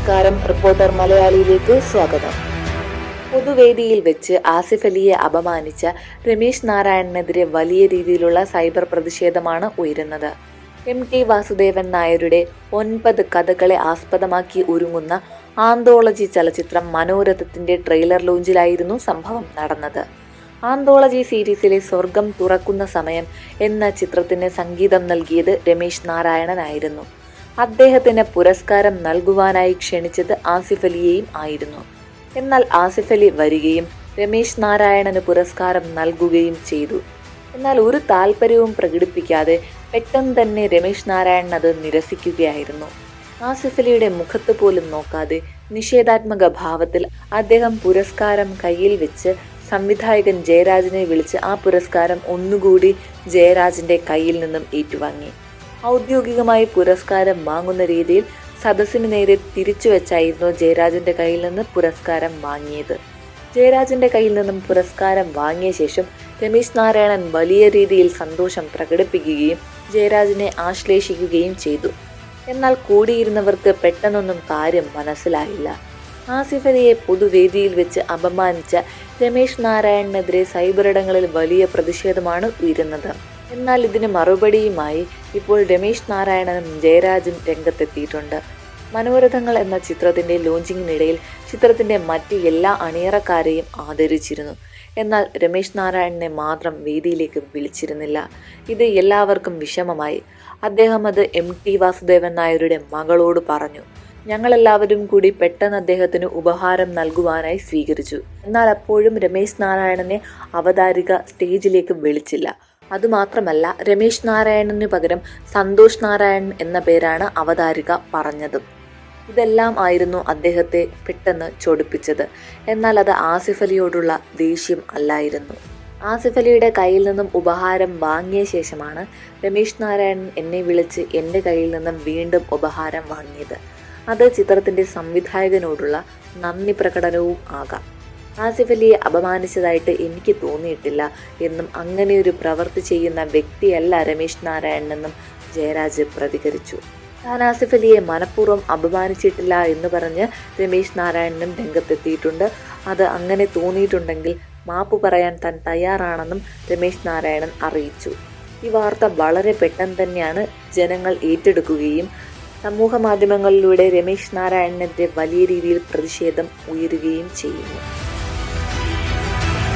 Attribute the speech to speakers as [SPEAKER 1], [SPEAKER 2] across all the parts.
[SPEAKER 1] നമസ്കാരം. റിപ്പോർട്ടർ മലയാളിയിലേക്ക് സ്വാഗതം. പൊതുവേദിയിൽ വെച്ച് ആസിഫ് അലിയെ അപമാനിച്ച രമേശ് നാരായണനെതിരെ വലിയ രീതിയിലുള്ള സൈബർ പ്രതിഷേധമാണ് ഉയരുന്നത്. MT വാസുദേവൻ നായരുടെ 9 കഥകളെ ആസ്പദമാക്കി ഒരുങ്ങുന്ന ആന്തോളജി ചലച്ചിത്രം മനോരഥത്തിന്റെ ട്രെയിലർ ലോഞ്ചിലായിരുന്നു സംഭവം നടന്നത്. ആന്തോളജി സീരീസിലെ സ്വർഗം തുറക്കുന്ന സമയം എന്ന ചിത്രത്തിന് സംഗീതം നൽകിയത് രമേശ് നാരായണനായിരുന്നു. അദ്ദേഹത്തിന് പുരസ്കാരം നൽകുവാനായി ക്ഷണിച്ചത് ആസിഫ് അലിയെയും ആയിരുന്നു. എന്നാൽ ആസിഫ് അലി വരികയും രമേശ് നാരായണന് പുരസ്കാരം നൽകുകയും ചെയ്തു. എന്നാൽ ഒരു താല്പര്യവും പ്രകടിപ്പിക്കാതെ പെട്ടെന്ന് തന്നെ രമേശ് നാരായണൻ അത് നിരസിക്കുകയായിരുന്നു. ആസിഫ് അലിയുടെ മുഖത്ത് പോലും നോക്കാതെ നിഷേധാത്മക ഭാവത്തിൽ അദ്ദേഹം പുരസ്കാരം കയ്യിൽ വെച്ച് സംവിധായകൻ ജയരാജിനെ വിളിച്ച് ആ പുരസ്കാരം ഒന്നുകൂടി ജയരാജിന്റെ കയ്യിൽ നിന്നും ഏറ്റുവാങ്ങി. ഔദ്യോഗികമായി പുരസ്കാരം വാങ്ങുന്ന രീതിയിൽ സദസ്സിന് നേരെ തിരിച്ചു വെച്ചായിരുന്നു ജയരാജിന്റെ കയ്യിൽ നിന്ന് പുരസ്കാരം വാങ്ങിയത്. ജയരാജിന്റെ കയ്യിൽ നിന്നും പുരസ്കാരം വാങ്ങിയ ശേഷം രമേശ് നാരായണൻ വലിയ രീതിയിൽ സന്തോഷം പ്രകടിപ്പിക്കുകയും ജയരാജിനെ ആശ്ലേഷിക്കുകയും ചെയ്തു. എന്നാൽ കൂടിയിരുന്നവർക്ക് പെട്ടെന്നൊന്നും കാര്യം മനസ്സിലായില്ല. ആസിഫ് അലിയെ പൊതുവേദിയിൽ വെച്ച് അപമാനിച്ച രമേശ് നാരായണനെതിരെ സൈബറിടങ്ങളിൽ വലിയ പ്രതിഷേധമാണ് ഉയരുന്നത്. എന്നാൽ ഇതിന് മറുപടിയുമായി ഇപ്പോൾ രമേശ് നാരായണനും ജയരാജും രംഗത്തെത്തിയിട്ടുണ്ട്. മനോരഥങ്ങൾ എന്ന ചിത്രത്തിന്റെ ലോഞ്ചിങ്ങിനിടയിൽ ചിത്രത്തിന്റെ മറ്റ് എല്ലാ അണിയറക്കാരെയും ആദരിച്ചിരുന്നു. എന്നാൽ രമേശ് നാരായണനെ മാത്രം വേദിയിലേക്ക് വിളിച്ചിരുന്നില്ല. ഇത് എല്ലാവർക്കും വിഷമമായി. അദ്ദേഹം അത് MT വാസുദേവൻ നായരുടെ മകളോട് പറഞ്ഞു. ഞങ്ങളെല്ലാവരും കൂടി പെട്ടെന്ന് അദ്ദേഹത്തിന് ഉപഹാരം നൽകുവാനായി സ്വീകരിച്ചു. എന്നാൽ അപ്പോഴും രമേശ് നാരായണനെ അവതാരിക സ്റ്റേജിലേക്ക് വിളിച്ചില്ല. അതുമാത്രമല്ല, രമേശ് നാരായണനു പകരം സന്തോഷ് നാരായണൻ എന്ന പേരാണ് അവതാരിക പറഞ്ഞതും. ഇതെല്ലാം ആയിരുന്നു അദ്ദേഹത്തെ പെട്ടെന്ന് ചൊടിപ്പിച്ചത്. എന്നാൽ അത് ആസിഫ് അലിയോടുള്ള ദേഷ്യം അല്ലായിരുന്നു. ആസിഫ് അലിയുടെ കയ്യിൽ നിന്നും ഉപഹാരം വാങ്ങിയ ശേഷമാണ് രമേശ് നാരായണൻ എന്നെ വിളിച്ച് എൻ്റെ കയ്യിൽ നിന്നും വീണ്ടും ഉപഹാരം വാങ്ങിയത്. അത് ചിത്രത്തിൻ്റെ സംവിധായകനോടുള്ള നന്ദി പ്രകടനവും ആകാം. ആസിഫ് അലിയെ അപമാനിച്ചതായിട്ട് എനിക്ക് തോന്നിയിട്ടില്ല എന്നും അങ്ങനെയൊരു പ്രവൃത്തി ചെയ്യുന്ന വ്യക്തിയല്ല രമേശ് നാരായണനെന്നും ജയരാജ് പ്രതികരിച്ചു. താൻ ആസിഫ് അലിയെ മനഃപൂർവ്വം അപമാനിച്ചിട്ടില്ല എന്ന് പറഞ്ഞ് രമേശ് നാരായണനും രംഗത്തെത്തിയിട്ടുണ്ട്. അത് അങ്ങനെ തോന്നിയിട്ടുണ്ടെങ്കിൽ മാപ്പ് പറയാൻ താൻ തയ്യാറാണെന്നും രമേശ് നാരായണൻ അറിയിച്ചു. ഈ വാർത്ത വളരെ പെട്ടെന്ന് തന്നെയാണ് ജനങ്ങൾ ഏറ്റെടുക്കുകയും സമൂഹ മാധ്യമങ്ങളിലൂടെ രമേശ് നാരായണനെതിരെ വലിയ രീതിയിൽ പ്രതിഷേധം ഉയരുകയും ചെയ്യുന്നു.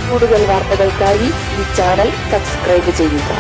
[SPEAKER 1] കൂടുതൽ വാർത്തകൾക്കായി ഈ ചാനൽ സബ്സ്ക്രൈബ് ചെയ്യുക.